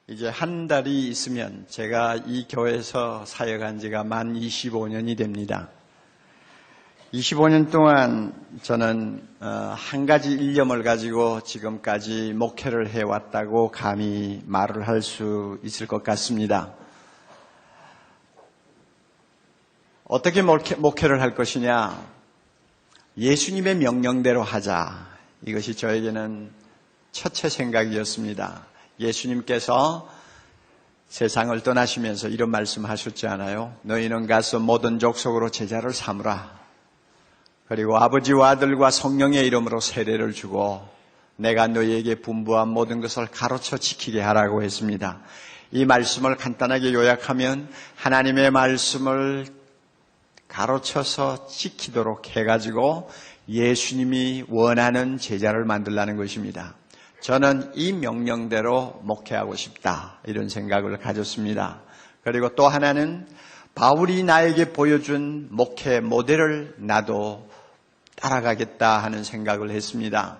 이제 한 달이 있으면 제가 이 교회에서 사역한 지가 만 25년이 됩니다. 25년 동안 저는 한 가지 일념을 가지고 지금까지 목회를 해왔다고 감히 말을 할 수 있을 것 같습니다. 어떻게 목회를 할 것이냐? 예수님의 명령대로 하자. 이것이 저에게는 첫째 생각이었습니다. 예수님께서 세상을 떠나시면서 이런 말씀하셨지 않아요? 너희는 가서 모든 족속으로 제자를 삼으라. 그리고 아버지와 아들과 성령의 이름으로 세례를 주고 내가 너희에게 분부한 모든 것을 가르쳐 지키게 하라고 했습니다. 이 말씀을 간단하게 요약하면 하나님의 말씀을 가르쳐서 지키도록 해가지고 예수님이 원하는 제자를 만들라는 것입니다. 저는 이 명령대로 목회하고 싶다 이런 생각을 가졌습니다. 그리고 또 하나는 바울이 나에게 보여준 목회 모델을 나도 따라가겠다 하는 생각을 했습니다.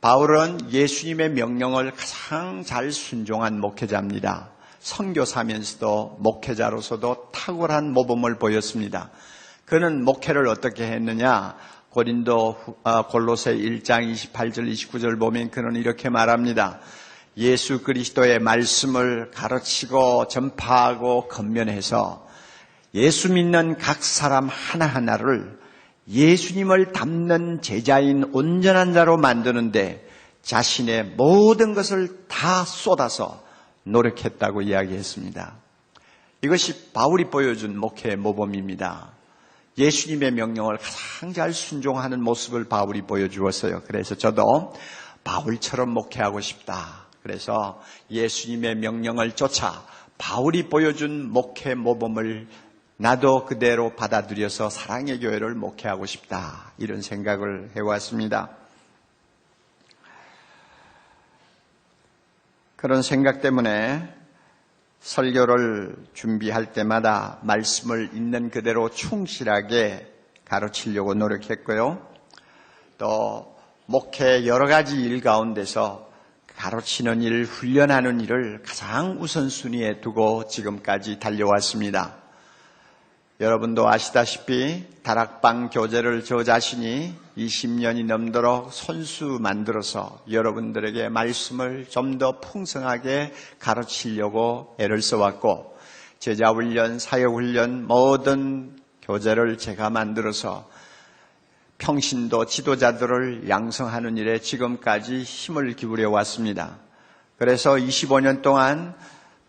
바울은 예수님의 명령을 가장 잘 순종한 목회자입니다. 선교사면서도 목회자로서도 탁월한 모범을 보였습니다. 그는 목회를 어떻게 했느냐? 골로새 1장 28절 29절 보면 그는 이렇게 말합니다. 예수 그리스도의 말씀을 가르치고 전파하고 권면해서 예수 믿는 각 사람 하나하나를 예수님을 닮는 제자인 온전한 자로 만드는데 자신의 모든 것을 다 쏟아서 노력했다고 이야기했습니다. 이것이 바울이 보여준 목회의 모범입니다. 예수님의 명령을 가장 잘 순종하는 모습을 바울이 보여주었어요. 그래서 저도 바울처럼 목회하고 싶다. 그래서 예수님의 명령을 쫓아 바울이 보여준 목회 모범을 나도 그대로 받아들여서 사랑의 교회를 목회하고 싶다. 이런 생각을 해왔습니다. 그런 생각 때문에 설교를 준비할 때마다 말씀을 있는 그대로 충실하게 가르치려고 노력했고요. 또 목회 여러 가지 일 가운데서 가르치는 일, 훈련하는 일을 가장 우선순위에 두고 지금까지 달려왔습니다. 여러분도 아시다시피 다락방 교재를 저 자신이 20년이 넘도록 손수 만들어서 여러분들에게 말씀을 좀 더 풍성하게 가르치려고 애를 써왔고 제자훈련, 사역훈련 모든 교재를 제가 만들어서 평신도 지도자들을 양성하는 일에 지금까지 힘을 기울여 왔습니다. 그래서 25년 동안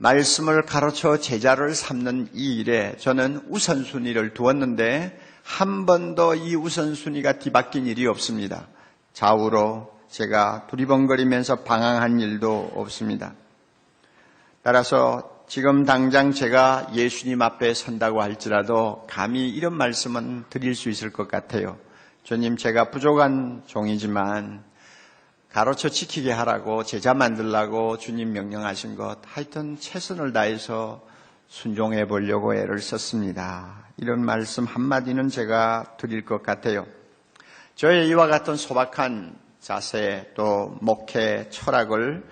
말씀을 가르쳐 제자를 삼는 이 일에 저는 우선순위를 두었는데 한 번도 이 우선순위가 뒤바뀐 일이 없습니다. 좌우로 제가 두리번거리면서 방황한 일도 없습니다. 따라서 지금 당장 제가 예수님 앞에 선다고 할지라도 감히 이런 말씀은 드릴 수 있을 것 같아요. 주님, 제가 부족한 종이지만 가르쳐 지키게 하라고 제자 만들라고 주님 명령하신 것 하여튼 최선을 다해서 순종해 보려고 애를 썼습니다. 이런 말씀 한마디는 제가 드릴 것 같아요. 저의 이와 같은 소박한 자세 또 목회 철학을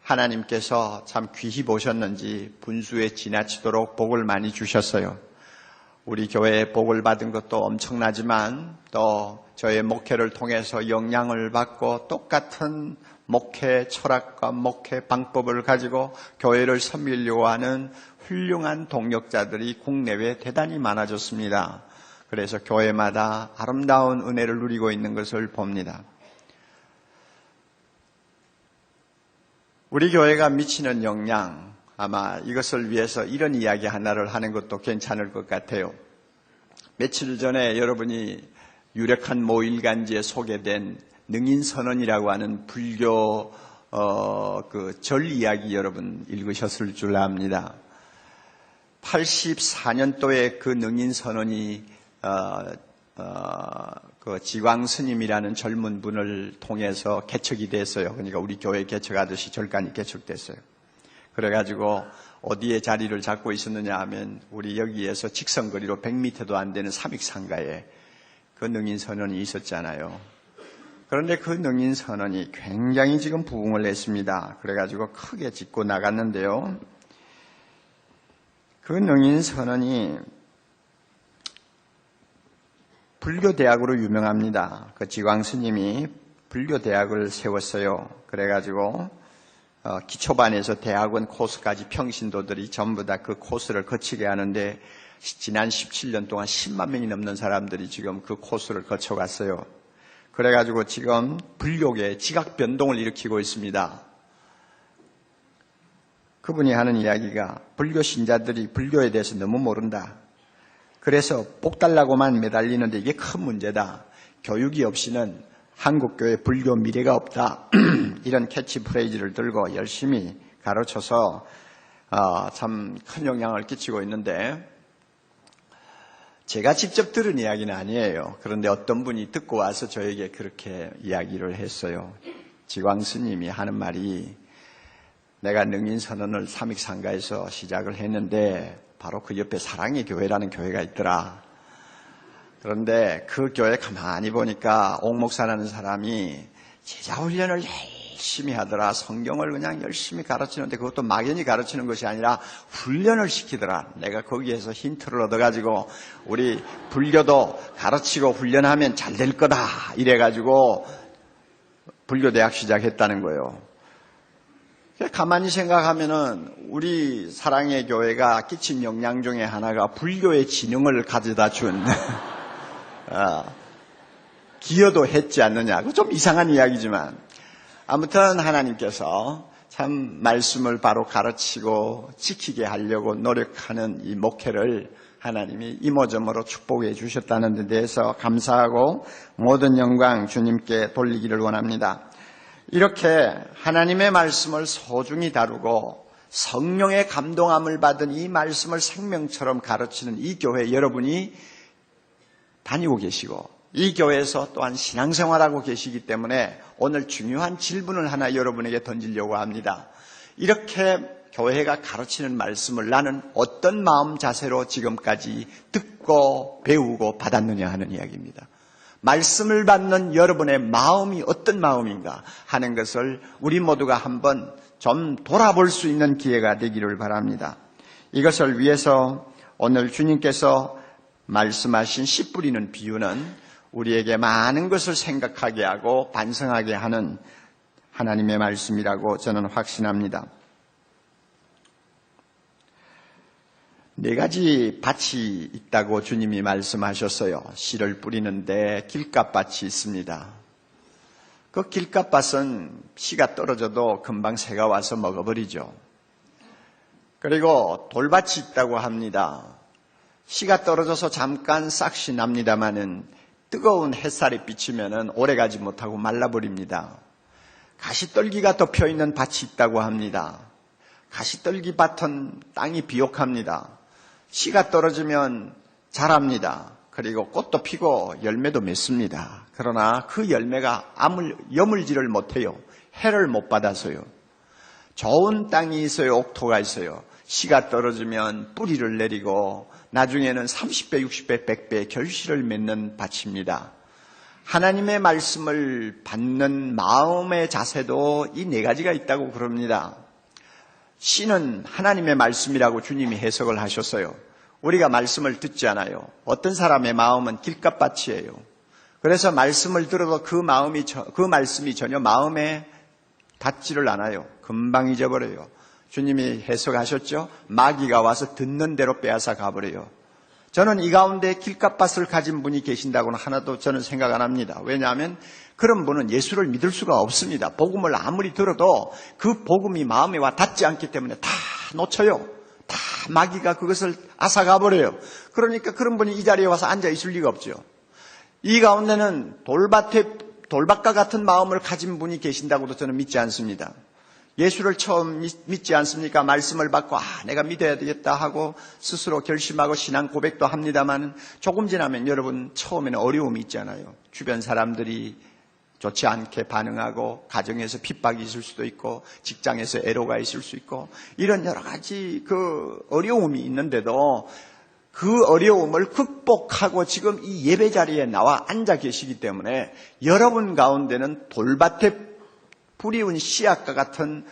하나님께서 참 귀히 보셨는지 분수에 지나치도록 복을 많이 주셨어요. 우리 교회에 복을 받은 것도 엄청나지만 또 저의 목회를 통해서 영향을 받고 똑같은 목회 철학과 목회 방법을 가지고 교회를 섬기려고 하는 훌륭한 동력자들이 국내외에 대단히 많아졌습니다. 그래서 교회마다 아름다운 은혜를 누리고 있는 것을 봅니다. 우리 교회가 미치는 영향, 아마 이것을 위해서 이런 이야기 하나를 하는 것도 괜찮을 것 같아요. 며칠 전에 여러분이 유력한 모일간지에 소개된 능인선언이라고 하는 불교 절 이야기 여러분 읽으셨을 줄 압니다. 84년도에 그 능인선언이 그 지광스님이라는 젊은 분을 통해서 개척이 됐어요. 그러니까 우리 교회 개척하듯이 절간이 개척됐어요. 그래가지고 어디에 자리를 잡고 있었느냐 하면 우리 여기에서 직선거리로 100m도 안 되는 삼익상가에 그 능인선언이 있었잖아요. 그런데 그 능인 선원이 굉장히 지금 부흥을 했습니다. 그래가지고 크게 짓고 나갔는데요. 그 능인 선원이 불교대학으로 유명합니다. 그 지광 스님이 불교대학을 세웠어요. 그래가지고 기초반에서 대학원 코스까지 평신도들이 전부 다 그 코스를 거치게 하는데 지난 17년 동안 10만 명이 넘는 사람들이 지금 그 코스를 거쳐갔어요. 그래가지고 지금 불교계에 지각 변동을 일으키고 있습니다. 그분이 하는 이야기가 불교 신자들이 불교에 대해서 너무 모른다. 그래서 복 달라고만 매달리는데 이게 큰 문제다. 교육이 없이는 한국교회 불교 미래가 없다. 이런 캐치프레이즈를 들고 열심히 가르쳐서 참 큰 영향을 끼치고 있는데 제가 직접 들은 이야기는 아니에요. 그런데 어떤 분이 듣고 와서 저에게 그렇게 이야기를 했어요. 지광 스님이 하는 말이 내가 능인선언을 삼익상가에서 시작을 했는데 바로 그 옆에 사랑의 교회라는 교회가 있더라. 그런데 그 교회 가만히 보니까 옥 목사라는 사람이 제자훈련을 열심히 하더라. 성경을 그냥 열심히 가르치는데 그것도 막연히 가르치는 것이 아니라 훈련을 시키더라. 내가 거기에서 힌트를 얻어가지고 우리 불교도 가르치고 훈련하면 잘 될 거다. 이래가지고 불교대학 시작했다는 거예요. 가만히 생각하면은 우리 사랑의 교회가 끼친 영향 중에 하나가 불교의 진흥을 가져다 준 기여도 했지 않느냐. 좀 이상한 이야기지만 아무튼 하나님께서 참 말씀을 바로 가르치고 지키게 하려고 노력하는 이 목회를 하나님이 이모저모로 축복해 주셨다는 데 대해서 감사하고 모든 영광 주님께 돌리기를 원합니다. 이렇게 하나님의 말씀을 소중히 다루고 성령의 감동함을 받은 이 말씀을 생명처럼 가르치는 이 교회 여러분이 다니고 계시고 이 교회에서 또한 신앙생활하고 계시기 때문에 오늘 중요한 질문을 하나 여러분에게 던지려고 합니다. 이렇게 교회가 가르치는 말씀을 나는 어떤 마음 자세로 지금까지 듣고 배우고 받았느냐 하는 이야기입니다. 말씀을 받는 여러분의 마음이 어떤 마음인가 하는 것을 우리 모두가 한번 좀 돌아볼 수 있는 기회가 되기를 바랍니다. 이것을 위해서 오늘 주님께서 말씀하신 씨 뿌리는 비유는 우리에게 많은 것을 생각하게 하고 반성하게 하는 하나님의 말씀이라고 저는 확신합니다. 4가지 밭이 있다고 주님이 말씀하셨어요. 씨를 뿌리는데 길갓밭이 있습니다. 그 길갓밭은 씨가 떨어져도 금방 새가 와서 먹어버리죠. 그리고 돌밭이 있다고 합니다. 씨가 떨어져서 잠깐 싹시 납니다마는 뜨거운 햇살이 비치면은 오래가지 못하고 말라버립니다. 가시떨기가 덮여있는 밭이 있다고 합니다. 가시떨기 밭은 땅이 비옥합니다. 씨가 떨어지면 자랍니다. 그리고 꽃도 피고 열매도 맺습니다. 그러나 그 열매가 여물지를 못해요. 해를 못 받아서요. 좋은 땅이 있어요. 옥토가 있어요. 씨가 떨어지면 뿌리를 내리고 나중에는 30배, 60배, 100배 결실을 맺는 밭입니다. 하나님의 말씀을 받는 마음의 자세도 이 4가지가 있다고 그럽니다. 씨는 하나님의 말씀이라고 주님이 해석을 하셨어요. 우리가 말씀을 듣지 않아요. 어떤 사람의 마음은 길갓밭이에요. 그래서 말씀을 들어도 그 말씀이 전혀 마음에 닿지를 않아요. 금방 잊어버려요. 주님이 해석하셨죠? 마귀가 와서 듣는 대로 빼앗아 가버려요. 저는 이 가운데 길갓밭을 가진 분이 계신다고는 하나도 저는 생각 안 합니다. 왜냐하면 그런 분은 예수를 믿을 수가 없습니다. 복음을 아무리 들어도 그 복음이 마음에 와 닿지 않기 때문에 다 놓쳐요. 다 마귀가 그것을 앗아가버려요. 그러니까 그런 분이 이 자리에 와서 앉아 있을 리가 없죠. 이 가운데는 돌밭과 같은 마음을 가진 분이 계신다고도 저는 믿지 않습니다. 예수를 처음 믿지 않습니까? 말씀을 받고 내가 믿어야 되겠다 하고 스스로 결심하고 신앙 고백도 합니다만 조금 지나면 여러분 처음에는 어려움이 있잖아요. 주변 사람들이 좋지 않게 반응하고 가정에서 핍박이 있을 수도 있고 직장에서 애로가 있을 수 있고 이런 여러 가지 그 어려움이 있는데도 그 어려움을 극복하고 지금 이 예배 자리에 나와 앉아 계시기 때문에 여러분 가운데는 돌밭에 뿌리운 씨앗과 같은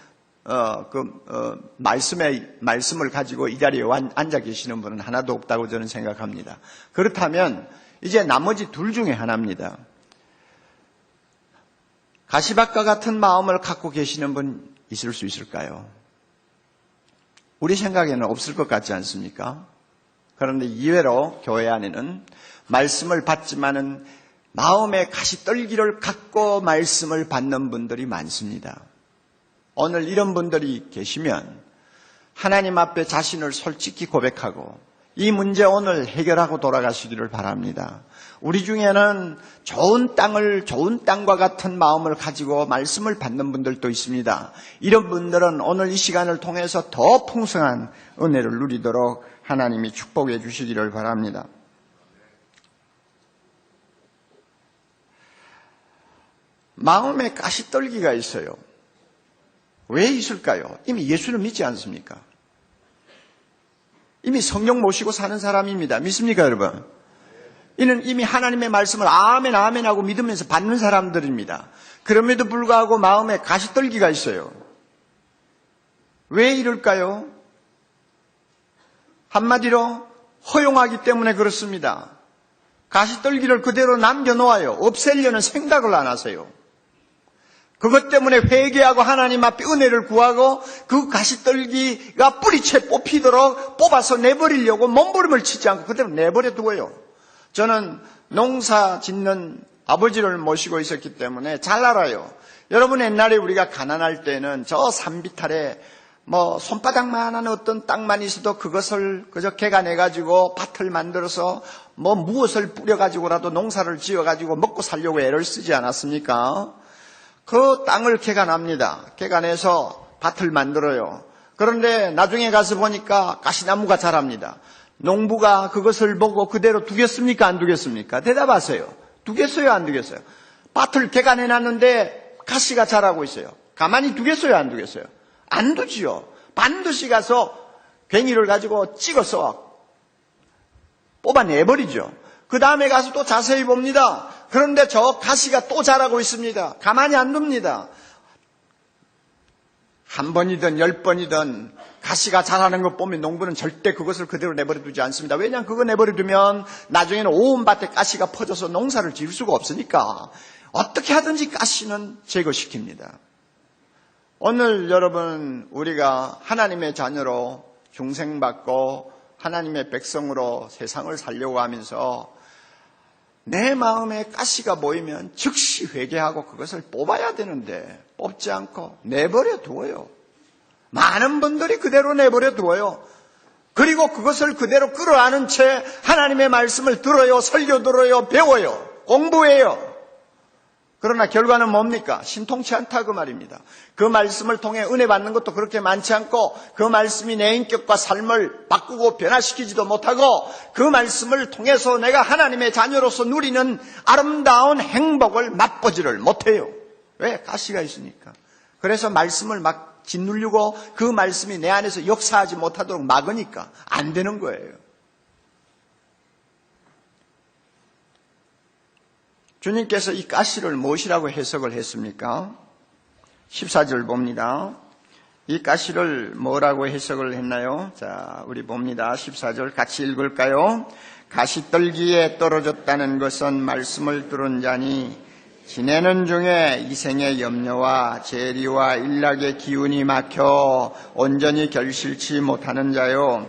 말씀을 가지고 이 자리에 앉아 계시는 분은 하나도 없다고 저는 생각합니다. 그렇다면 이제 나머지 둘 중에 하나입니다. 가시밭과 같은 마음을 갖고 계시는 분 있을 수 있을까요? 우리 생각에는 없을 것 같지 않습니까? 그런데 이외로 교회 안에는 말씀을 받지만은 마음의 가시떨기를 갖고 말씀을 받는 분들이 많습니다. 오늘 이런 분들이 계시면 하나님 앞에 자신을 솔직히 고백하고 이 문제 오늘 해결하고 돌아가시기를 바랍니다. 우리 중에는 좋은 땅과 같은 마음을 가지고 말씀을 받는 분들도 있습니다. 이런 분들은 오늘 이 시간을 통해서 더 풍성한 은혜를 누리도록 하나님이 축복해 주시기를 바랍니다. 마음에 가시떨기가 있어요. 왜 있을까요? 이미 예수를 믿지 않습니까? 이미 성령 모시고 사는 사람입니다. 믿습니까, 여러분? 이는 이미 하나님의 말씀을 아멘 아멘 하고 믿으면서 받는 사람들입니다. 그럼에도 불구하고 마음에 가시떨기가 있어요. 왜 이럴까요? 한마디로 허용하기 때문에 그렇습니다. 가시떨기를 그대로 남겨놓아요. 없애려는 생각을 안 하세요. 그것 때문에 회개하고 하나님 앞에 은혜를 구하고 그 가시떨기가 뿌리채 뽑히도록 뽑아서 내버리려고 몸부림을 치지 않고 그대로 내버려 두어요. 저는 농사 짓는 아버지를 모시고 있었기 때문에 잘 알아요. 여러분 옛날에 우리가 가난할 때는 저 산비탈에 손바닥만한 어떤 땅만 있어도 그것을 그저 개간해가지고 밭을 만들어서 무엇을 뿌려가지고라도 농사를 지어가지고 먹고 살려고 애를 쓰지 않았습니까? 그 땅을 개간합니다. 개간해서 밭을 만들어요. 그런데 나중에 가서 보니까 가시나무가 자랍니다. 농부가 그것을 보고 그대로 두겠습니까? 안 두겠습니까? 대답하세요. 두겠어요? 안 두겠어요? 밭을 개간해놨는데 가시가 자라고 있어요. 가만히 두겠어요? 안 두겠어요? 안 두지요. 반드시 가서 괭이를 가지고 찍어서 뽑아내버리죠. 그 다음에 가서 또 자세히 봅니다. 그런데 저 가시가 또 자라고 있습니다. 가만히 안 둡니다. 한 번이든 10번이든 가시가 자라는 것 보면 농부는 절대 그것을 그대로 내버려 두지 않습니다. 왜냐하면 그거 내버려 두면 나중에는 온 밭에 가시가 퍼져서 농사를 지을 수가 없으니까 어떻게 하든지 가시는 제거시킵니다. 오늘 여러분 우리가 하나님의 자녀로 중생받고 하나님의 백성으로 세상을 살려고 하면서 내 마음에 가시가 보이면 즉시 회개하고 그것을 뽑아야 되는데 뽑지 않고 내버려 두어요. 많은 분들이 그대로 내버려 두어요. 그리고 그것을 그대로 끌어안은 채 하나님의 말씀을 들어요, 설교 들어요, 배워요, 공부해요. 그러나 결과는 뭡니까? 신통치 않다 그 말입니다. 그 말씀을 통해 은혜 받는 것도 그렇게 많지 않고 그 말씀이 내 인격과 삶을 바꾸고 변화시키지도 못하고 그 말씀을 통해서 내가 하나님의 자녀로서 누리는 아름다운 행복을 맛보지를 못해요. 왜? 가시가 있으니까. 그래서 말씀을 막 짓누르고 그 말씀이 내 안에서 역사하지 못하도록 막으니까 안 되는 거예요. 주님께서 이 가시를 무엇이라고 해석을 했습니까? 14절 봅니다. 이 가시를 뭐라고 해석을 했나요? 자, 우리 봅니다. 14절 같이 읽을까요? 가시떨기에 떨어졌다는 것은 말씀을 들은 자니 지내는 중에 이생의 염려와 재리와 일락의 기운이 막혀 온전히 결실치 못하는 자요.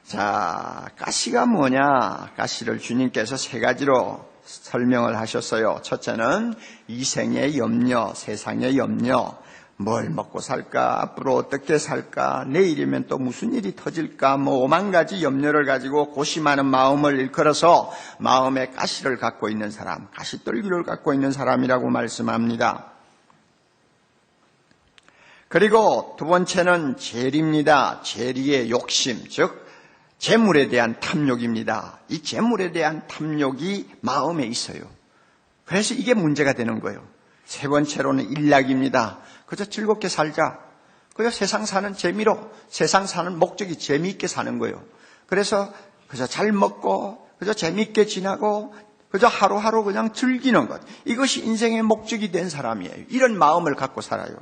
자, 가시가 뭐냐? 가시를 주님께서 세 가지로 설명을 하셨어요. 첫째는 이생의 염려, 세상의 염려. 뭘 먹고 살까? 앞으로 어떻게 살까? 내일이면 또 무슨 일이 터질까? 오만 가지 염려를 가지고 고심하는 마음을 일컬어서 마음에 가시를 갖고 있는 사람, 가시떨기를 갖고 있는 사람이라고 말씀합니다. 그리고 두 번째는 재리입니다. 재리의 욕심, 즉 재물에 대한 탐욕입니다. 이 재물에 대한 탐욕이 마음에 있어요. 그래서 이게 문제가 되는 거예요. 세 번째로는 일락입니다. 그저 즐겁게 살자. 그저 세상 사는 재미로, 세상 사는 목적이 재미있게 사는 거예요. 그래서 그저 잘 먹고 그저 재밌게 지나고 그저 하루하루 그냥 즐기는 것, 이것이 인생의 목적이 된 사람이에요. 이런 마음을 갖고 살아요.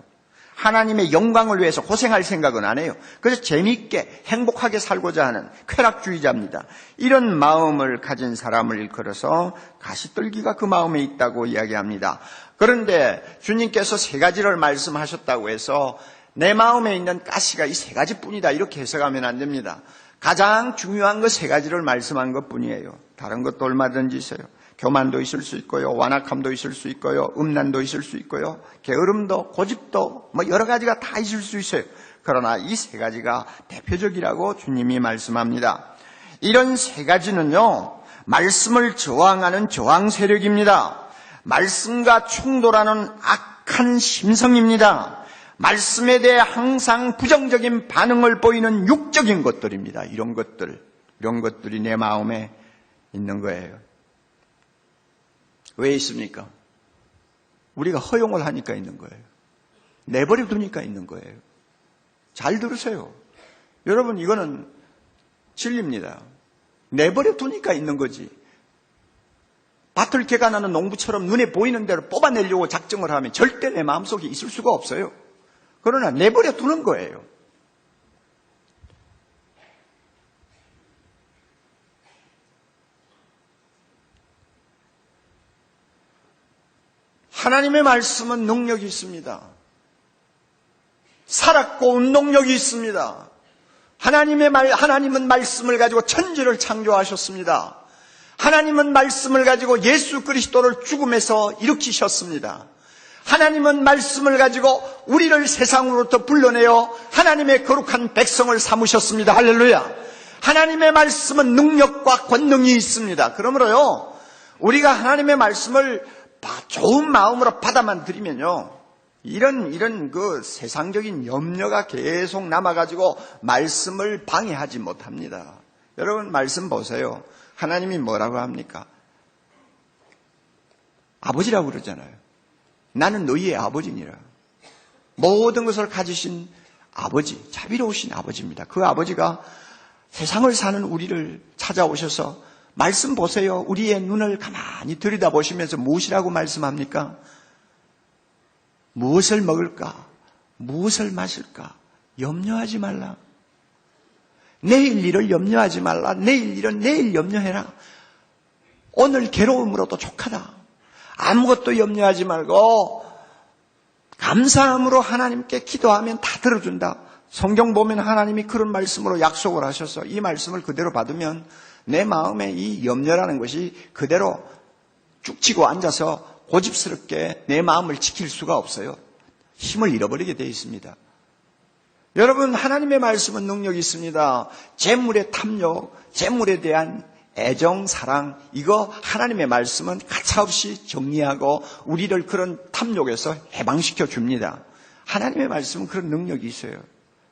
하나님의 영광을 위해서 고생할 생각은 안 해요. 그래서 재미있게 행복하게 살고자 하는 쾌락주의자입니다. 이런 마음을 가진 사람을 일컬어서 가시떨기가 그 마음에 있다고 이야기합니다. 그런데 주님께서 세 가지를 말씀하셨다고 해서 내 마음에 있는 가시가 이 세 가지뿐이다 이렇게 해석하면 안 됩니다. 가장 중요한 것 세 가지를 말씀한 것뿐이에요. 다른 것도 얼마든지 있어요. 교만도 있을 수 있고요, 완악함도 있을 수 있고요, 음란도 있을 수 있고요, 게으름도, 고집도 여러 가지가 다 있을 수 있어요. 그러나 이 세 가지가 대표적이라고 주님이 말씀합니다. 이런 세 가지는요, 말씀을 저항하는 저항 세력입니다. 말씀과 충돌하는 악한 심성입니다. 말씀에 대해 항상 부정적인 반응을 보이는 육적인 것들입니다. 이런 것들이 내 마음에 있는 거예요. 왜 있습니까? 우리가 허용을 하니까 있는 거예요. 내버려 두니까 있는 거예요. 잘 들으세요. 여러분, 이거는 진리입니다. 내버려 두니까 있는 거지. 밭을 개간하는 농부처럼 눈에 보이는 대로 뽑아내려고 작정을 하면 절대 내 마음속에 있을 수가 없어요. 그러나 내버려 두는 거예요. 하나님의 말씀은 능력이 있습니다. 살았고 운동력이 있습니다. 하나님은 말씀을 가지고 천지를 창조하셨습니다. 하나님은 말씀을 가지고 예수 그리스도를 죽음에서 일으키셨습니다. 하나님은 말씀을 가지고 우리를 세상으로부터 불러내어 하나님의 거룩한 백성을 삼으셨습니다. 할렐루야. 하나님의 말씀은 능력과 권능이 있습니다. 그러므로요, 우리가 하나님의 말씀을 좋은 마음으로 받아만 들이면요, 이런 그 세상적인 염려가 계속 남아가지고 말씀을 방해하지 못합니다. 여러분, 말씀 보세요. 하나님이 뭐라고 합니까? 아버지라고 그러잖아요. 나는 너희의 아버지니라. 모든 것을 가지신 아버지, 자비로우신 아버지입니다. 그 아버지가 세상을 사는 우리를 찾아오셔서 말씀 보세요. 우리의 눈을 가만히 들여다보시면서 무엇이라고 말씀합니까? 무엇을 먹을까? 무엇을 마실까? 염려하지 말라. 내일 일을 염려하지 말라. 내일 일은 내일 염려해라. 오늘 괴로움으로도 족하다. 아무것도 염려하지 말고 감사함으로 하나님께 기도하면 다 들어준다. 성경 보면 하나님이 그런 말씀으로 약속을 하셔서 이 말씀을 그대로 받으면 내 마음에 이 염려라는 것이 그대로 쭉 치고 앉아서 고집스럽게 내 마음을 지킬 수가 없어요. 힘을 잃어버리게 되어 있습니다. 여러분, 하나님의 말씀은 능력이 있습니다. 재물의 탐욕, 재물에 대한 애정, 사랑, 이거 하나님의 말씀은 가차없이 정리하고 우리를 그런 탐욕에서 해방시켜 줍니다. 하나님의 말씀은 그런 능력이 있어요.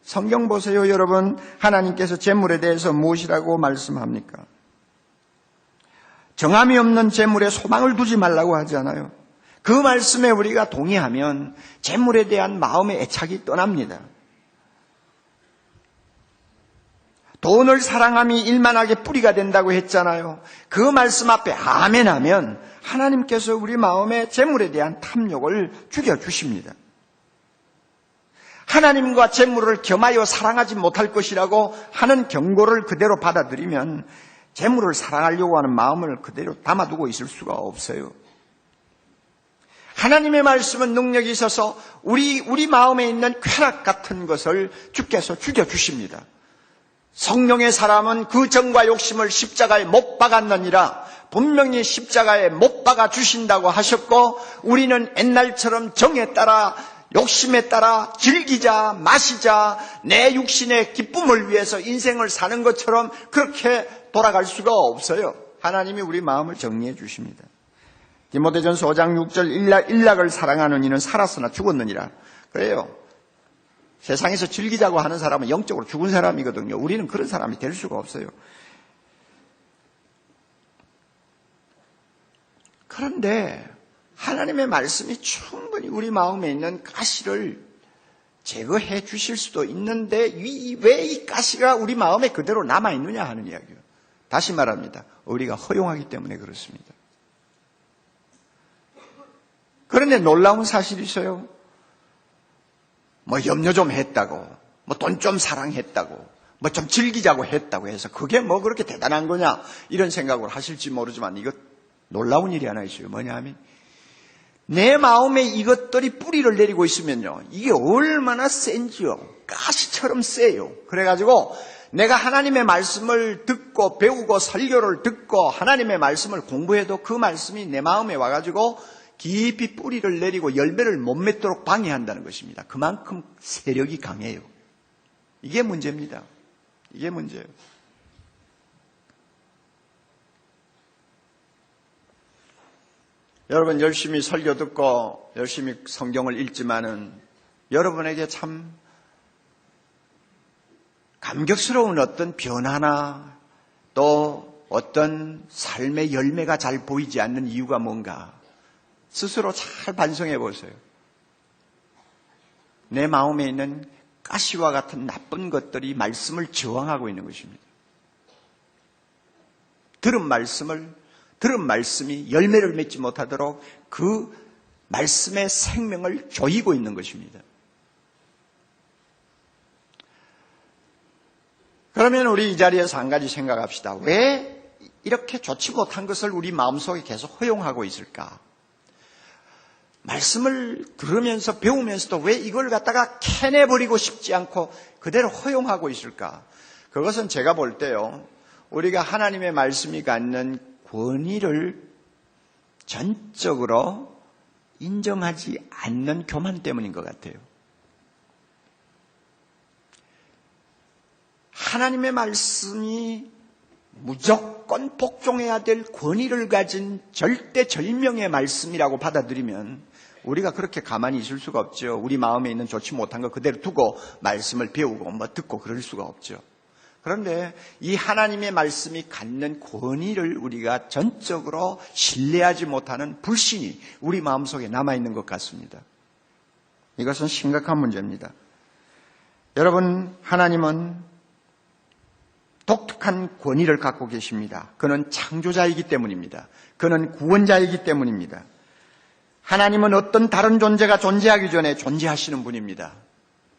성경 보세요, 여러분. 하나님께서 재물에 대해서 무엇이라고 말씀합니까? 정함이 없는 재물에 소망을 두지 말라고 하잖아요. 그 말씀에 우리가 동의하면 재물에 대한 마음의 애착이 떠납니다. 돈을 사랑함이 일만하게 뿌리가 된다고 했잖아요. 그 말씀 앞에 아멘 하면 하나님께서 우리 마음에 재물에 대한 탐욕을 죽여주십니다. 하나님과 재물을 겸하여 사랑하지 못할 것이라고 하는 경고를 그대로 받아들이면 재물을 사랑하려고 하는 마음을 그대로 담아두고 있을 수가 없어요. 하나님의 말씀은 능력이 있어서 우리 마음에 있는 쾌락 같은 것을 주께서 죽여주십니다. 성령의 사람은 그 정과 욕심을 십자가에 못 박았느니라. 분명히 십자가에 못 박아 주신다고 하셨고, 우리는 옛날처럼 정에 따라 욕심에 따라 즐기자 마시자 내 육신의 기쁨을 위해서 인생을 사는 것처럼 그렇게 돌아갈 수가 없어요. 하나님이 우리 마음을 정리해 주십니다. 디모데전서 5장 6절 일락을 사랑하는 이는 살았으나 죽었느니라. 그래요. 세상에서 즐기자고 하는 사람은 영적으로 죽은 사람이거든요. 우리는 그런 사람이 될 수가 없어요. 그런데 하나님의 말씀이 충분히 우리 마음에 있는 가시를 제거해 주실 수도 있는데 왜 이 가시가 우리 마음에 그대로 남아있느냐 하는 이야기예요. 다시 말합니다. 우리가 허용하기 때문에 그렇습니다. 그런데 놀라운 사실이 있어요. 뭐 염려 좀 했다고, 뭐 돈 좀 사랑했다고, 뭐 좀 즐기자고 했다고 해서 그게 뭐 그렇게 대단한 거냐 이런 생각을 하실지 모르지만 이거 놀라운 일이 하나 있어요. 뭐냐 하면 내 마음에 이것들이 뿌리를 내리고 있으면요, 이게 얼마나 센지요. 가시처럼 세요. 그래가지고 내가 하나님의 말씀을 듣고 배우고 설교를 듣고 하나님의 말씀을 공부해도 그 말씀이 내 마음에 와가지고 깊이 뿌리를 내리고 열매를 못 맺도록 방해한다는 것입니다. 그만큼 세력이 강해요. 이게 문제입니다. 이게 문제예요. 여러분 열심히 설교 듣고 열심히 성경을 읽지만은 여러분에게 참 감격스러운 어떤 변화나 또 어떤 삶의 열매가 잘 보이지 않는 이유가 뭔가 스스로 잘 반성해 보세요. 내 마음에 있는 가시와 같은 나쁜 것들이 말씀을 저항하고 있는 것입니다. 들은 말씀이 열매를 맺지 못하도록 그 말씀의 생명을 조이고 있는 것입니다. 그러면 우리 이 자리에서 한 가지 생각합시다. 왜 이렇게 좋지 못한 것을 우리 마음속에 계속 허용하고 있을까? 말씀을 들으면서 배우면서도 왜 이걸 갖다가 캐내버리고 싶지 않고 그대로 허용하고 있을까? 그것은 제가 볼 때요, 우리가 하나님의 말씀이 갖는 권위를 전적으로 인정하지 않는 교만 때문인 것 같아요. 하나님의 말씀이 무조건 복종해야 될 권위를 가진 절대절명의 말씀이라고 받아들이면 우리가 그렇게 가만히 있을 수가 없죠. 우리 마음에 있는 좋지 못한 거 그대로 두고 말씀을 배우고 뭐 듣고 그럴 수가 없죠. 그런데 이 하나님의 말씀이 갖는 권위를 우리가 전적으로 신뢰하지 못하는 불신이 우리 마음속에 남아있는 것 같습니다. 이것은 심각한 문제입니다. 여러분, 하나님은 독특한 권위를 갖고 계십니다. 그는 창조자이기 때문입니다. 그는 구원자이기 때문입니다. 하나님은 어떤 다른 존재가 존재하기 전에 존재하시는 분입니다.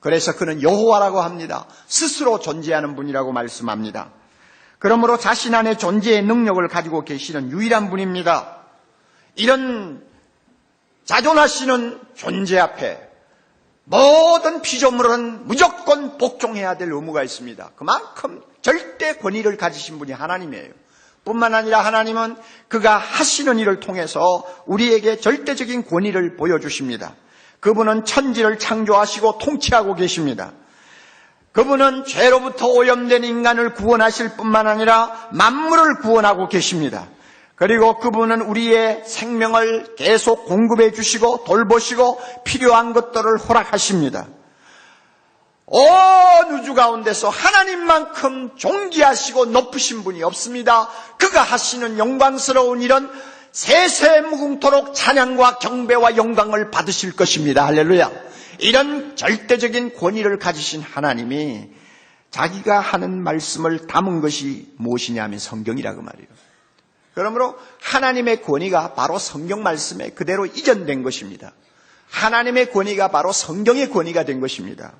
그래서 그는 여호와라고 합니다. 스스로 존재하는 분이라고 말씀합니다. 그러므로 자신 안에 존재의 능력을 가지고 계시는 유일한 분입니다. 이런 자존하시는 존재 앞에 모든 피조물은 무조건 복종해야 될 의무가 있습니다. 그만큼 절대 권위를 가지신 분이 하나님이에요. 뿐만 아니라 하나님은 그가 하시는 일을 통해서 우리에게 절대적인 권위를 보여주십니다. 그분은 천지를 창조하시고 통치하고 계십니다. 그분은 죄로부터 오염된 인간을 구원하실 뿐만 아니라 만물을 구원하고 계십니다. 그리고 그분은 우리의 생명을 계속 공급해 주시고 돌보시고 필요한 것들을 허락하십니다. 온 우주 가운데서 하나님만큼 존귀하시고 높으신 분이 없습니다. 그가 하시는 영광스러운 일은 세세무궁토록 찬양과 경배와 영광을 받으실 것입니다. 할렐루야. 이런 절대적인 권위를 가지신 하나님이 자기가 하는 말씀을 담은 것이 무엇이냐 하면 성경이라고 말이에요. 그러므로 하나님의 권위가 바로 성경 말씀에 그대로 이전된 것입니다. 하나님의 권위가 바로 성경의 권위가 된 것입니다.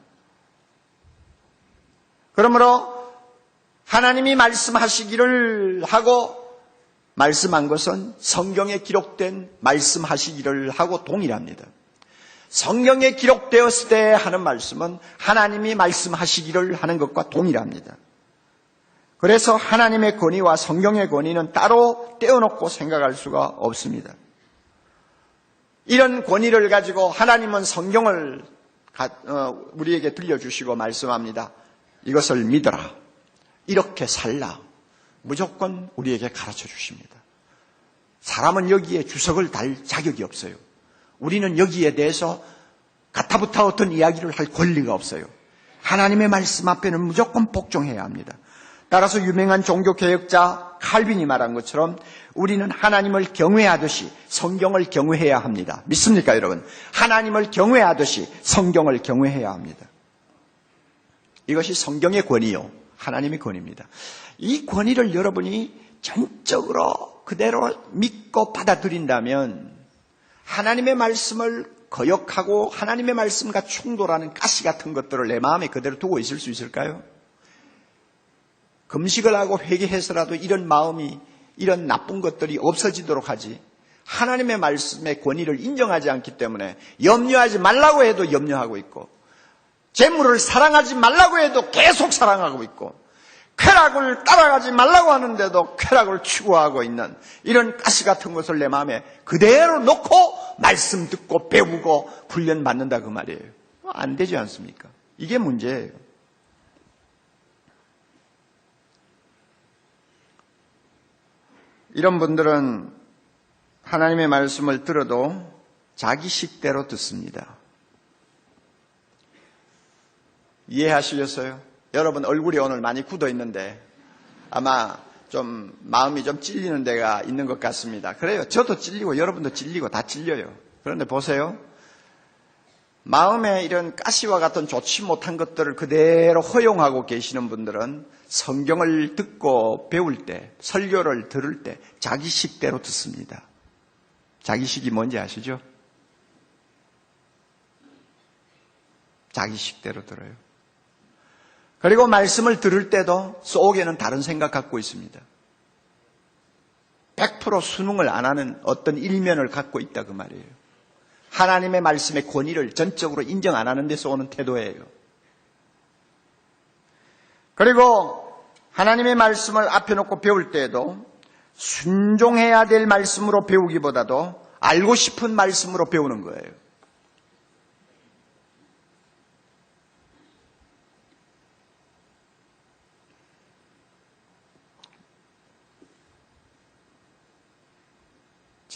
그러므로 하나님이 말씀하시기를 하고 말씀한 것은 성경에 기록된 말씀하시기를 하고 동일합니다. 성경에 기록되었을 때 하는 말씀은 하나님이 말씀하시기를 하는 것과 동일합니다. 그래서 하나님의 권위와 성경의 권위는 따로 떼어놓고 생각할 수가 없습니다. 이런 권위를 가지고 하나님은 성경을 우리에게 들려주시고 말씀합니다. 이것을 믿어라. 이렇게 살라. 무조건 우리에게 가르쳐 주십니다. 사람은 여기에 주석을 달 자격이 없어요. 우리는 여기에 대해서 가타부타 어떤 이야기를 할 권리가 없어요. 하나님의 말씀 앞에는 무조건 복종해야 합니다. 따라서 유명한 종교개혁자 칼빈이 말한 것처럼 우리는 하나님을 경외하듯이 성경을 경외해야 합니다. 믿습니까, 여러분? 하나님을 경외하듯이 성경을 경외해야 합니다. 이것이 성경의 권위요. 하나님의 권위입니다. 이 권위를 여러분이 전적으로 그대로 믿고 받아들인다면 하나님의 말씀을 거역하고 하나님의 말씀과 충돌하는 가시 같은 것들을 내 마음에 그대로 두고 있을 수 있을까요? 금식을 하고 회개해서라도 이런 마음이, 이런 나쁜 것들이 없어지도록 하지, 하나님의 말씀의 권위를 인정하지 않기 때문에 염려하지 말라고 해도 염려하고 있고, 재물을 사랑하지 말라고 해도 계속 사랑하고 있고, 쾌락을 따라가지 말라고 하는데도 쾌락을 추구하고 있는 이런 가시 같은 것을 내 마음에 그대로 놓고 말씀 듣고 배우고 훈련 받는다 그 말이에요. 안 되지 않습니까? 이게 문제예요. 이런 분들은 하나님의 말씀을 들어도 자기 식대로 듣습니다. 이해하시겠어요? 여러분 얼굴이 오늘 많이 굳어 있는데 아마 좀 마음이 좀 찔리는 데가 있는 것 같습니다. 그래요. 저도 찔리고 여러분도 찔리고 다 찔려요. 그런데 보세요. 마음에 이런 가시와 같은 좋지 못한 것들을 그대로 허용하고 계시는 분들은 성경을 듣고 배울 때, 설교를 들을 때 자기 식대로 듣습니다. 자기 식이 뭔지 아시죠? 자기 식대로 들어요. 그리고 말씀을 들을 때도 속에는 다른 생각 갖고 있습니다. 100% 순응을 안 하는 어떤 일면을 갖고 있다 그 말이에요. 하나님의 말씀의 권위를 전적으로 인정 안 하는 데서 오는 태도예요. 그리고 하나님의 말씀을 앞에 놓고 배울 때에도 순종해야 될 말씀으로 배우기보다도 알고 싶은 말씀으로 배우는 거예요.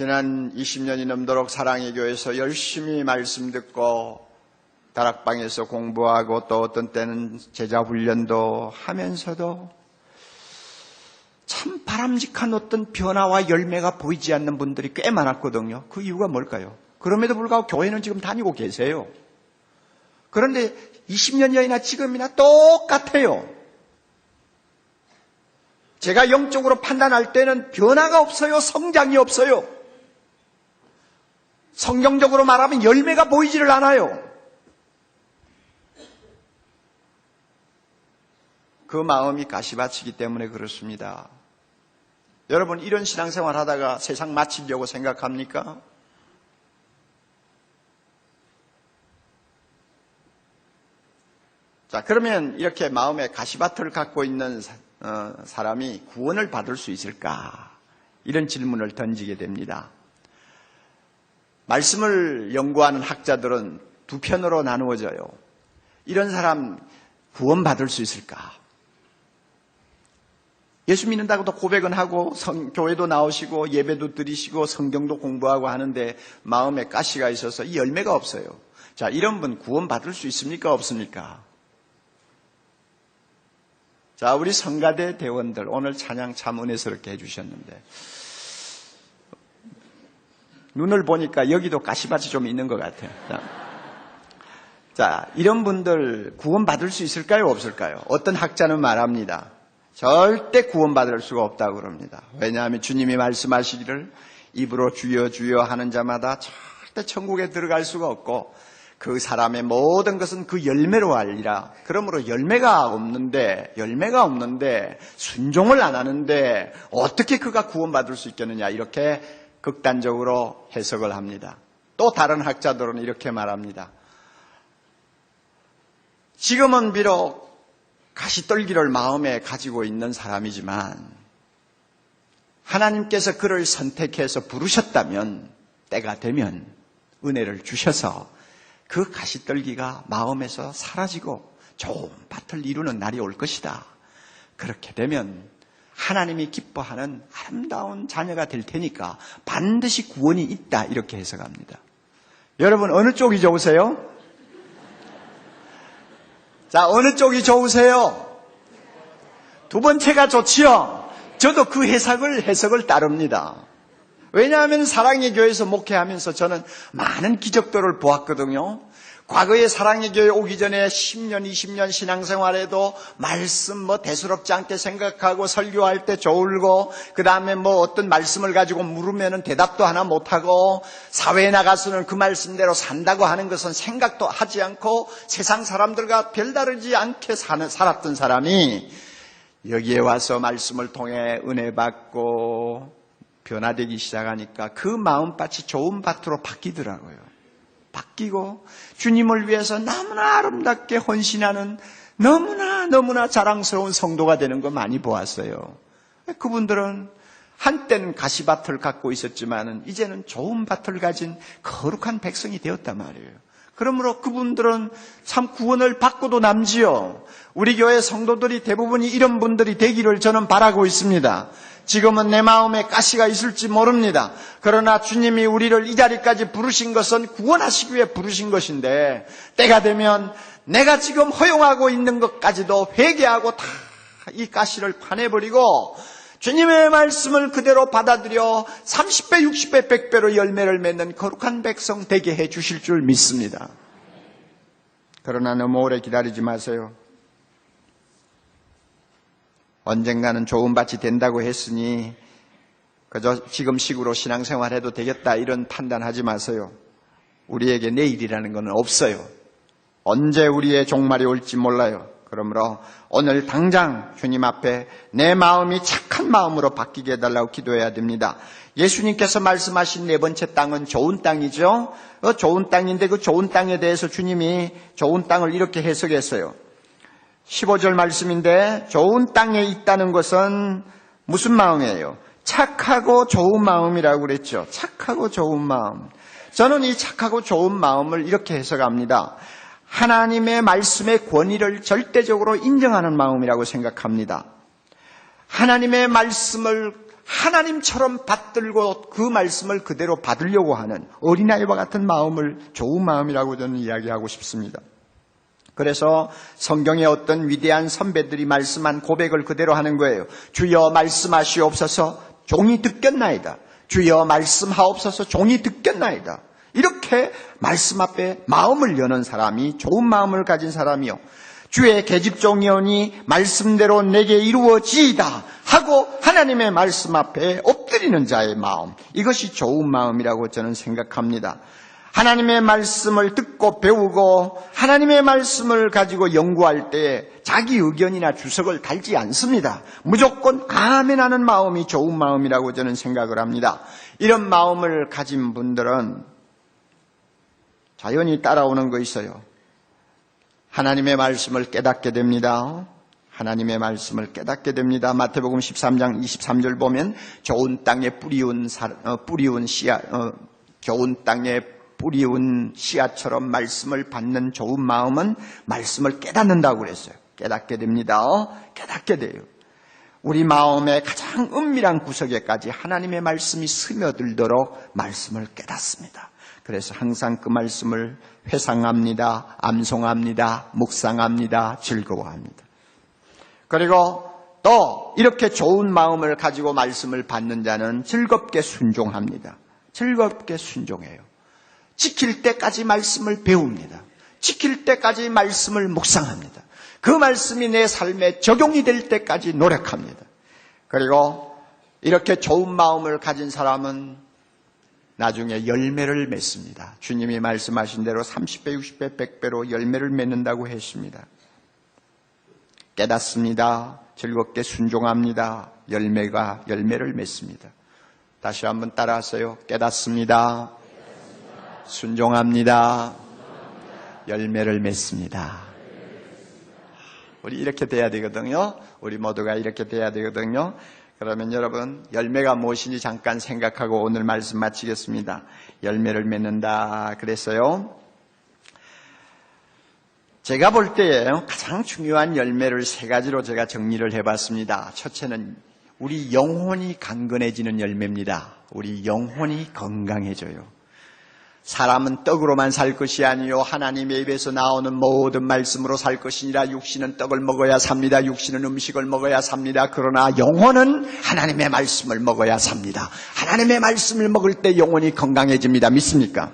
지난 20년이 넘도록 사랑의 교회에서 열심히 말씀 듣고 다락방에서 공부하고 또 어떤 때는 제자 훈련도 하면서도 참 바람직한 어떤 변화와 열매가 보이지 않는 분들이 꽤 많았거든요. 그 이유가 뭘까요? 그럼에도 불구하고 교회는 지금 다니고 계세요. 그런데 20년 전이나 지금이나 똑같아요. 제가 영적으로 판단할 때는 변화가 없어요. 성장이 없어요. 성경적으로 말하면 열매가 보이지를 않아요. 그 마음이 가시밭이기 때문에 그렇습니다. 여러분 이런 신앙생활 하다가 세상 마치려고 생각합니까? 자, 그러면 이렇게 마음에 가시밭을 갖고 있는 사람이 구원을 받을 수 있을까? 이런 질문을 던지게 됩니다. 말씀을 연구하는 학자들은 두 편으로 나누어져요. 이런 사람 구원받을 수 있을까? 예수 믿는다고도 고백은 하고 교회도 나오시고 예배도 드리시고 성경도 공부하고 하는데 마음에 가시가 있어서 이 열매가 없어요. 자, 이런 분 구원받을 수 있습니까? 없습니까? 자, 우리 성가대 대원들 오늘 찬양 참 은혜스럽게 해주셨는데 눈을 보니까 여기도 가시밭이 좀 있는 것 같아요. 자, 이런 분들 구원받을 수 있을까요? 없을까요? 어떤 학자는 말합니다. 절대 구원받을 수가 없다고 그럽니다. 왜냐하면 주님이 말씀하시기를 입으로 주여 주여 하는 자마다 절대 천국에 들어갈 수가 없고 그 사람의 모든 것은 그 열매로 알리라. 그러므로 열매가 없는데 순종을 안 하는데 어떻게 그가 구원받을 수 있겠느냐 이렇게 극단적으로 해석을 합니다. 또 다른 학자들은 이렇게 말합니다. 지금은 비록 가시떨기를 마음에 가지고 있는 사람이지만 하나님께서 그를 선택해서 부르셨다면 때가 되면 은혜를 주셔서 그 가시떨기가 마음에서 사라지고 좋은 밭을 이루는 날이 올 것이다. 그렇게 되면 하나님이 기뻐하는 아름다운 자녀가 될 테니까 반드시 구원이 있다. 이렇게 해석합니다. 여러분 어느 쪽이 좋으세요? 자, 어느 쪽이 좋으세요? 두 번째가 좋지요. 저도 그 해석을 따릅니다. 왜냐하면 사랑의 교회에서 목회하면서 저는 많은 기적들을 보았거든요. 과거에 사랑의 교회 오기 전에 10년, 20년 신앙생활에도 말씀 대수롭지 않게 생각하고 설교할 때 졸고 그 다음에 어떤 말씀을 가지고 물으면 대답도 하나 못하고 사회에 나가서는 그 말씀대로 산다고 하는 것은 생각도 하지 않고 세상 사람들과 별다르지 않게 살았던 사람이 여기에 와서 말씀을 통해 은혜 받고 변화되기 시작하니까 그 마음밭이 좋은 밭으로 바뀌더라고요. 바뀌고 주님을 위해서 너무나 아름답게 헌신하는 너무나 자랑스러운 성도가 되는 거 많이 보았어요. 그분들은 한때는 가시밭을 갖고 있었지만 이제는 좋은 밭을 가진 거룩한 백성이 되었단 말이에요. 그러므로 그분들은 참 구원을 받고도 남지요. 우리 교회 성도들이 대부분이 이런 분들이 되기를 저는 바라고 있습니다. 지금은 내 마음에 가시가 있을지 모릅니다. 그러나 주님이 우리를 이 자리까지 부르신 것은 구원하시기 위해 부르신 것인데 때가 되면 내가 지금 허용하고 있는 것까지도 회개하고 다 이 가시를 파내버리고 주님의 말씀을 그대로 받아들여 30배, 60배, 100배로 열매를 맺는 거룩한 백성 되게 해 주실 줄 믿습니다. 그러나 너무 오래 기다리지 마세요. 언젠가는 좋은 밭이 된다고 했으니 그저 지금식으로 신앙생활해도 되겠다 이런 판단하지 마세요. 우리에게 내일이라는 건 없어요. 언제 우리의 종말이 올지 몰라요. 그러므로 오늘 당장 주님 앞에 내 마음이 착한 마음으로 바뀌게 해달라고 기도해야 됩니다. 예수님께서 말씀하신 네 번째 땅은 좋은 땅이죠. 좋은 땅인데 그 좋은 땅에 대해서 주님이 좋은 땅을 이렇게 해석했어요. 15절 말씀인데 좋은 땅에 있다는 것은 무슨 마음이에요? 착하고 좋은 마음이라고 그랬죠. 착하고 좋은 마음. 저는 이 착하고 좋은 마음을 이렇게 해석합니다. 하나님의 말씀의 권위를 절대적으로 인정하는 마음이라고 생각합니다. 하나님의 말씀을 하나님처럼 받들고 그 말씀을 그대로 받으려고 하는 어린아이와 같은 마음을 좋은 마음이라고 저는 이야기하고 싶습니다. 그래서 성경의 어떤 위대한 선배들이 말씀한 고백을 그대로 하는 거예요. 주여 말씀하시옵소서 종이 듣겠나이다. 주여 말씀하옵소서 종이 듣겠나이다. 이렇게 말씀 앞에 마음을 여는 사람이 좋은 마음을 가진 사람이요. 주의 계집종이오니 말씀대로 내게 이루어지이다 하고 하나님의 말씀 앞에 엎드리는 자의 마음, 이것이 좋은 마음이라고 저는 생각합니다. 하나님의 말씀을 듣고 배우고 하나님의 말씀을 가지고 연구할 때 자기 의견이나 주석을 달지 않습니다. 무조건 아멘하는 마음이 좋은 마음이라고 저는 생각을 합니다. 이런 마음을 가진 분들은 자연히 따라오는 거 있어요. 하나님의 말씀을 깨닫게 됩니다. 하나님의 말씀을 깨닫게 됩니다. 마태복음 13장 23절 보면 좋은 땅에 뿌리운 씨앗, 좋은 땅에 뿌리운 씨앗처럼 말씀을 받는 좋은 마음은 말씀을 깨닫는다고 그랬어요. 깨닫게 됩니다. 깨닫게 돼요. 우리 마음의 가장 은밀한 구석에까지 하나님의 말씀이 스며들도록 말씀을 깨닫습니다. 그래서 항상 그 말씀을 회상합니다. 암송합니다. 묵상합니다. 즐거워합니다. 그리고 또 이렇게 좋은 마음을 가지고 말씀을 받는 자는 즐겁게 순종합니다. 즐겁게 순종해요. 지킬 때까지 말씀을 배웁니다. 지킬 때까지 말씀을 묵상합니다. 그 말씀이 내 삶에 적용이 될 때까지 노력합니다. 그리고 이렇게 좋은 마음을 가진 사람은 나중에 열매를 맺습니다. 주님이 말씀하신 대로 30배, 60배, 100배로 열매를 맺는다고 했습니다. 깨닫습니다. 즐겁게 순종합니다. 열매를 맺습니다. 다시 한번 따라하세요. 깨닫습니다. 순종합니다. 열매를 맺습니다. 우리 이렇게 돼야 되거든요. 우리 모두가 이렇게 돼야 되거든요. 그러면 여러분 열매가 무엇인지 잠깐 생각하고 오늘 말씀 마치겠습니다. 열매를 맺는다 그랬어요. 제가 볼 때 가장 중요한 열매를 세 가지로 제가 정리를 해봤습니다. 첫째는 우리 영혼이 강건해지는 열매입니다. 우리 영혼이 건강해져요. 사람은 떡으로만 살 것이 아니요 하나님의 입에서 나오는 모든 말씀으로 살 것이니라. 육신은 떡을 먹어야 삽니다. 육신은 음식을 먹어야 삽니다. 그러나 영혼은 하나님의 말씀을 먹어야 삽니다. 하나님의 말씀을 먹을 때 영혼이 건강해집니다. 믿습니까?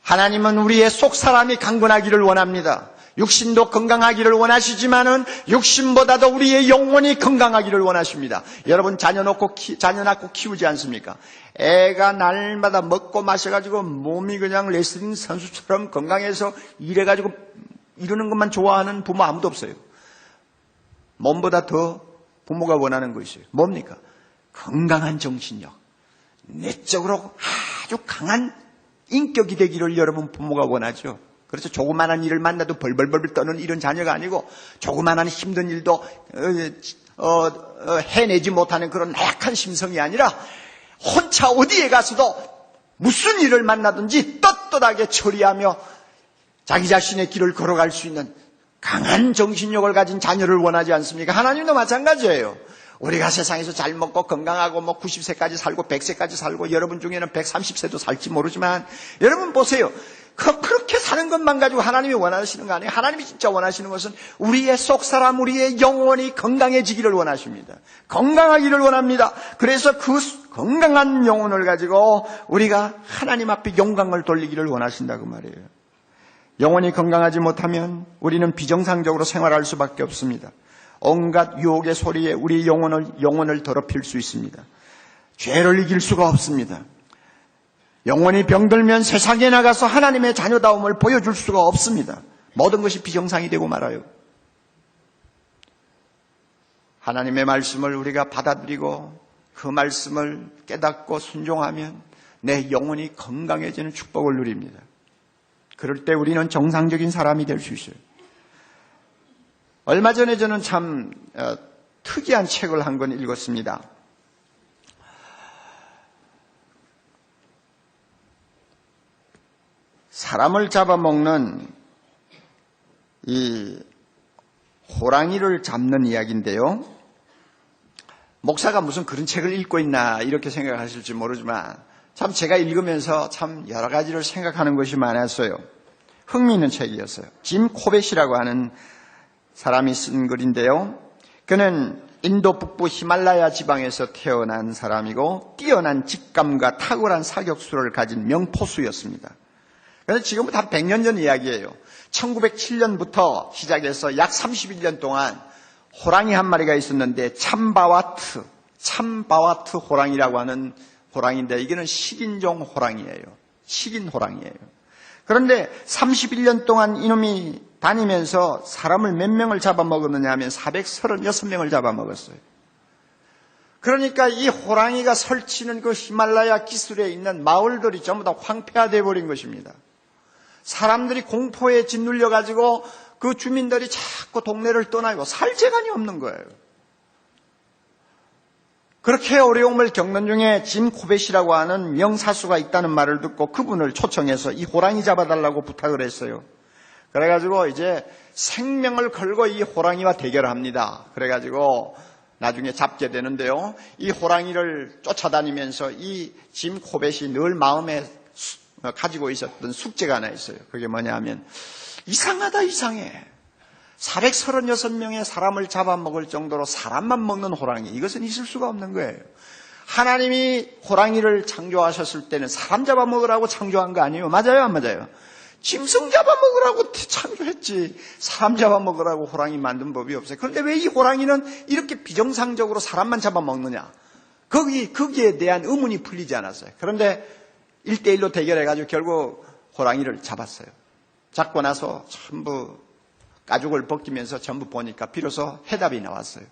하나님은 우리의 속 사람이 강건하기를 원합니다. 육신도 건강하기를 원하시지만은 육신보다도 우리의 영혼이 건강하기를 원하십니다. 여러분 자녀 낳고 키우지 않습니까? 애가 날마다 먹고 마셔가지고 몸이 그냥 레슬링 선수처럼 건강해서 이래가지고 이러는 것만 좋아하는 부모 아무도 없어요. 몸보다 더 부모가 원하는 것이 뭡니까? 건강한 정신력, 내적으로 아주 강한 인격이 되기를 여러분 부모가 원하죠. 그렇죠. 조그마한 일을 만나도 벌벌벌 떠는 이런 자녀가 아니고 조그마한 힘든 일도 해내지 못하는 그런 나약한 심성이 아니라 혼자 어디에 가서도 무슨 일을 만나든지 떳떳하게 처리하며 자기 자신의 길을 걸어갈 수 있는 강한 정신력을 가진 자녀를 원하지 않습니까? 하나님도 마찬가지예요. 우리가 세상에서 잘 먹고 건강하고 90세까지 살고 100세까지 살고 여러분 중에는 130세도 살지 모르지만 여러분 보세요. 그렇게 사는 것만 가지고 하나님이 원하시는 거 아니에요. 하나님이 진짜 원하시는 것은 우리의 속사람, 우리의 영혼이 건강해지기를 원하십니다. 건강하기를 원합니다. 그래서 그 건강한 영혼을 가지고 우리가 하나님 앞에 영광을 돌리기를 원하신다고 말이에요. 영혼이 건강하지 못하면 우리는 비정상적으로 생활할 수밖에 없습니다. 온갖 유혹의 소리에 우리 영혼을 더럽힐 수 있습니다. 죄를 이길 수가 없습니다. 영혼이 병들면 세상에 나가서 하나님의 자녀다움을 보여줄 수가 없습니다. 모든 것이 비정상이 되고 말아요. 하나님의 말씀을 우리가 받아들이고 그 말씀을 깨닫고 순종하면 내 영혼이 건강해지는 축복을 누립니다. 그럴 때 우리는 정상적인 사람이 될 수 있어요. 얼마 전에 저는 참 특이한 책을 한 권 읽었습니다. 사람을 잡아먹는 이 호랑이를 잡는 이야기인데요. 목사가 무슨 그런 책을 읽고 있나 이렇게 생각하실지 모르지만 참 제가 읽으면서 참 여러 가지를 생각하는 것이 많았어요. 흥미있는 책이었어요. 짐 코벳이라고 하는 사람이 쓴 글인데요. 그는 인도 북부 히말라야 지방에서 태어난 사람이고 뛰어난 직감과 탁월한 사격수를 가진 명포수였습니다. 그래서 지금부터 한 100년 전 이야기예요. 1907년부터 시작해서 약 31년 동안 호랑이 한 마리가 있었는데 참바와트 호랑이라고 하는 호랑이인데 이게는 식인종 호랑이예요. 식인 호랑이예요. 그런데 31년 동안 이놈이 다니면서 사람을 몇 명을 잡아먹었느냐 하면 436명을 잡아먹었어요. 그러니까 이 호랑이가 설치는 그 히말라야 기슭에 있는 마을들이 전부 다 황폐화되어 버린 것입니다. 사람들이 공포에 짓눌려가지고 그 주민들이 자꾸 동네를 떠나고 살 재간이 없는 거예요. 그렇게 어려움을 겪는 중에 짐 코벳이라고 하는 명사수가 있다는 말을 듣고 그분을 초청해서 이 호랑이 잡아달라고 부탁을 했어요. 그래가지고 이제 생명을 걸고 이 호랑이와 대결을 합니다. 그래가지고 나중에 잡게 되는데요. 이 호랑이를 쫓아다니면서 이 짐 코벳이 늘 마음에 가지고 있었던 숙제가 하나 있어요. 그게 뭐냐 하면 이상하다 이상해. 436명의 사람을 잡아먹을 정도로 사람만 먹는 호랑이, 이것은 있을 수가 없는 거예요. 하나님이 호랑이를 창조하셨을 때는 사람 잡아먹으라고 창조한 거 아니에요? 맞아요 안 맞아요? 짐승 잡아먹으라고 창조했지 사람 잡아먹으라고 호랑이 만든 법이 없어요. 그런데 왜 이 호랑이는 이렇게 비정상적으로 사람만 잡아먹느냐? 거기에 대한 의문이 풀리지 않았어요. 그런데 1대1로 대결해가지고 결국 호랑이를 잡았어요. 잡고 나서 전부 가죽을 벗기면서 전부 보니까 비로소 해답이 나왔어요.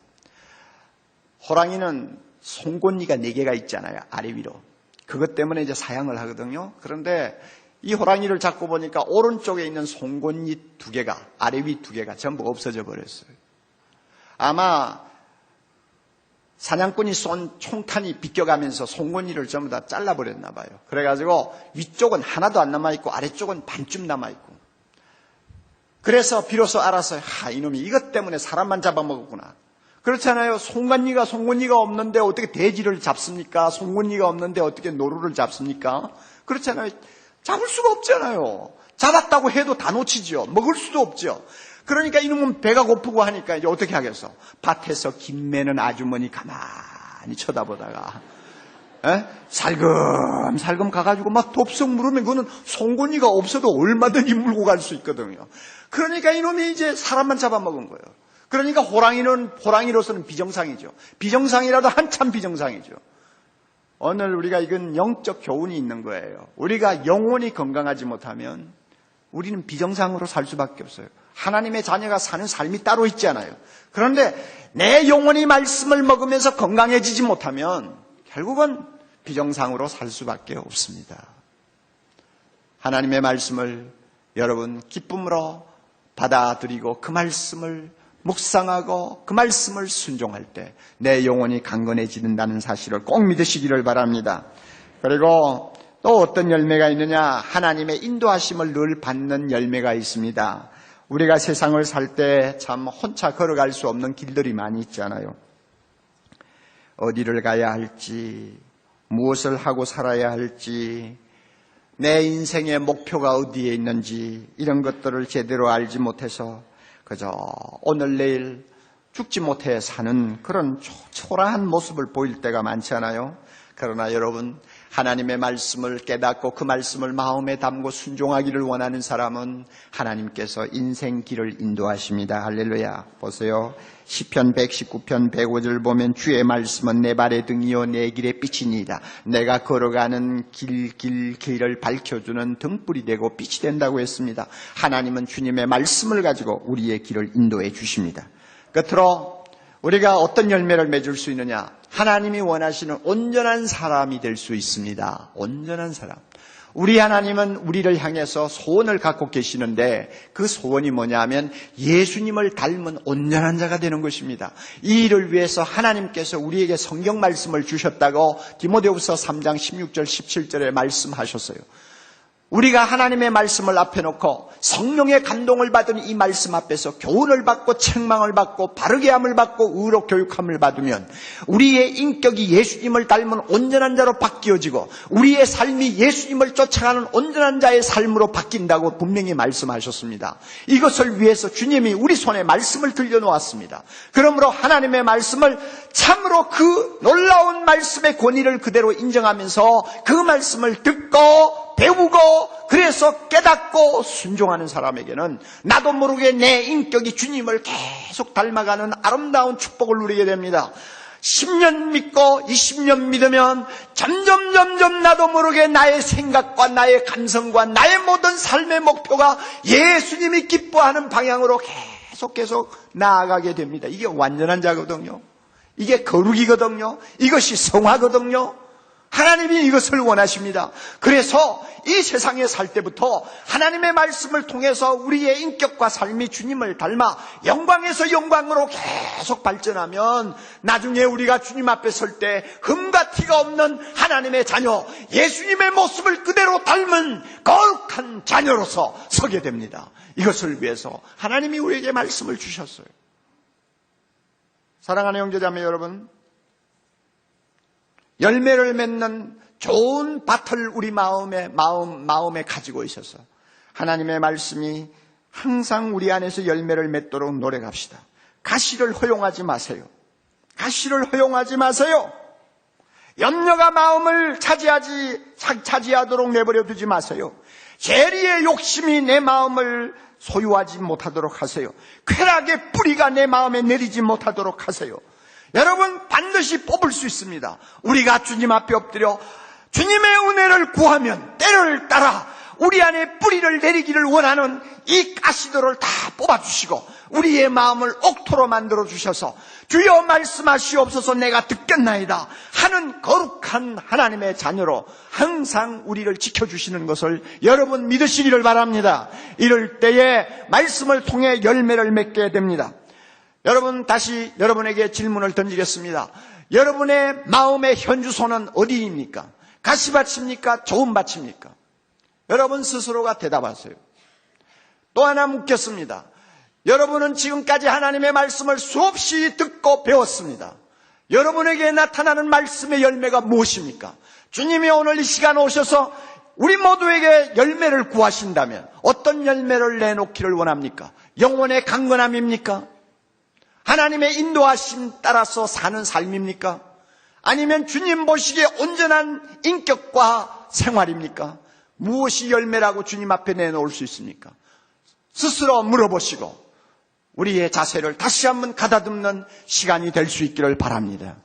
호랑이는 송곳니가 4개가 있잖아요. 아래 위로. 그것 때문에 이제 사냥을 하거든요. 그런데 이 호랑이를 잡고 보니까 오른쪽에 있는 송곳니 2개가, 아래 위 2개가 전부 없어져 버렸어요. 아마 사냥꾼이 쏜 총탄이 비껴가면서 송곳니를 전부 다 잘라버렸나 봐요. 그래가지고 위쪽은 하나도 안 남아있고 아래쪽은 반쯤 남아있고. 그래서 비로소 알았어요. 이놈이 이것 때문에 사람만 잡아먹었구나. 그렇잖아요. 송곳니가 없는데 어떻게 돼지를 잡습니까? 송곳니가 없는데 어떻게 노루를 잡습니까? 그렇잖아요. 잡을 수가 없잖아요. 잡았다고 해도 다 놓치죠. 먹을 수도 없죠. 그러니까 이놈은 배가 고프고 하니까 이제 어떻게 하겠어? 밭에서 김 매는 아주머니 가만히 쳐다보다가 살금살금 가가지고 막 덥석 물으면 그거는 송곳니가 없어도 얼마든지 물고 갈 수 있거든요. 그러니까 이놈이 이제 사람만 잡아먹은 거예요. 그러니까 호랑이로서는 비정상이죠. 비정상이라도 한참 비정상이죠. 오늘 우리가 이건 영적 교훈이 있는 거예요. 우리가 영혼이 건강하지 못하면 우리는 비정상으로 살 수밖에 없어요. 하나님의 자녀가 사는 삶이 따로 있잖아요. 그런데 내 영혼이 말씀을 먹으면서 건강해지지 못하면 결국은 비정상으로 살 수밖에 없습니다. 하나님의 말씀을 여러분 기쁨으로 받아들이고 그 말씀을 묵상하고 그 말씀을 순종할 때 내 영혼이 강건해지는다는 사실을 꼭 믿으시기를 바랍니다. 그리고 또 어떤 열매가 있느냐? 하나님의 인도하심을 늘 받는 열매가 있습니다. 우리가 세상을 살 때 참 혼자 걸어갈 수 없는 길들이 많이 있잖아요. 어디를 가야 할지, 무엇을 하고 살아야 할지, 내 인생의 목표가 어디에 있는지 이런 것들을 제대로 알지 못해서 그저 오늘 내일 죽지 못해 사는 그런 초라한 모습을 보일 때가 많잖아요. 그러나 여러분, 하나님의 말씀을 깨닫고 그 말씀을 마음에 담고 순종하기를 원하는 사람은 하나님께서 인생 길을 인도하십니다. 할렐루야. 보세요. 시편 119편 105절 보면 주의 말씀은 내 발의 등이요 내 길의 빛이니이다. 내가 걸어가는 길을 밝혀주는 등불이 되고 빛이 된다고 했습니다. 하나님은 주님의 말씀을 가지고 우리의 길을 인도해 주십니다. 끝으로 우리가 어떤 열매를 맺을 수 있느냐? 하나님이 원하시는 온전한 사람이 될 수 있습니다. 온전한 사람. 우리 하나님은 우리를 향해서 소원을 갖고 계시는데 그 소원이 뭐냐면 예수님을 닮은 온전한 자가 되는 것입니다. 이 일을 위해서 하나님께서 우리에게 성경 말씀을 주셨다고 디모데후서 3장 16절 17절에 말씀하셨어요. 우리가 하나님의 말씀을 앞에 놓고 성령의 감동을 받은 이 말씀 앞에서 교훈을 받고 책망을 받고 바르게 함을 받고 의로 교육함을 받으면 우리의 인격이 예수님을 닮은 온전한 자로 바뀌어지고 우리의 삶이 예수님을 쫓아가는 온전한 자의 삶으로 바뀐다고 분명히 말씀하셨습니다. 이것을 위해서 주님이 우리 손에 말씀을 들려놓았습니다. 그러므로 하나님의 말씀을 참으로 그 놀라운 말씀의 권위를 그대로 인정하면서 그 말씀을 듣고 배우고 그래서 깨닫고 순종하는 사람에게는 나도 모르게 내 인격이 주님을 계속 닮아가는 아름다운 축복을 누리게 됩니다. 10년 믿고 20년 믿으면 점점 나도 모르게 나의 생각과 나의 감성과 나의 모든 삶의 목표가 예수님이 기뻐하는 방향으로 계속 나아가게 됩니다. 이게 완전한 자거든요. 이게 거룩이거든요. 이것이 성화거든요. 하나님이 이것을 원하십니다. 그래서 이 세상에 살 때부터 하나님의 말씀을 통해서 우리의 인격과 삶이 주님을 닮아 영광에서 영광으로 계속 발전하면 나중에 우리가 주님 앞에 설 때 흠과 티가 없는 하나님의 자녀, 예수님의 모습을 그대로 닮은 거룩한 자녀로서 서게 됩니다. 이것을 위해서 하나님이 우리에게 말씀을 주셨어요. 사랑하는 형제자매 여러분, 열매를 맺는 좋은 밭을 우리 마음에 가지고 있어서 하나님의 말씀이 항상 우리 안에서 열매를 맺도록 노력합시다. 가시를 허용하지 마세요. 가시를 허용하지 마세요. 염려가 마음을 차지하도록 내버려 두지 마세요. 재리의 욕심이 내 마음을 소유하지 못하도록 하세요. 쾌락의 뿌리가 내 마음에 내리지 못하도록 하세요. 여러분 반드시 뽑을 수 있습니다. 우리가 주님 앞에 엎드려 주님의 은혜를 구하면 때를 따라 우리 안에 뿌리를 내리기를 원하는 이 가시들을 다 뽑아주시고 우리의 마음을 옥토로 만들어 주셔서 주여 말씀하시옵소서 내가 듣겠나이다 하는 거룩한 하나님의 자녀로 항상 우리를 지켜주시는 것을 여러분 믿으시기를 바랍니다. 이럴 때에 말씀을 통해 열매를 맺게 됩니다. 여러분 다시 여러분에게 질문을 던지겠습니다. 여러분의 마음의 현주소는 어디입니까? 가시밭입니까? 좋은 밭입니까? 여러분 스스로가 대답하세요. 또 하나 묻겠습니다. 여러분은 지금까지 하나님의 말씀을 수없이 듣고 배웠습니다. 여러분에게 나타나는 말씀의 열매가 무엇입니까? 주님이 오늘 이 시간 오셔서 우리 모두에게 열매를 구하신다면 어떤 열매를 내놓기를 원합니까? 영혼의 강건함입니까? 하나님의 인도하심 따라서 사는 삶입니까? 아니면 주님 보시기에 온전한 인격과 생활입니까? 무엇이 열매라고 주님 앞에 내놓을 수 있습니까? 스스로 물어보시고 우리의 자세를 다시 한번 가다듬는 시간이 될 수 있기를 바랍니다.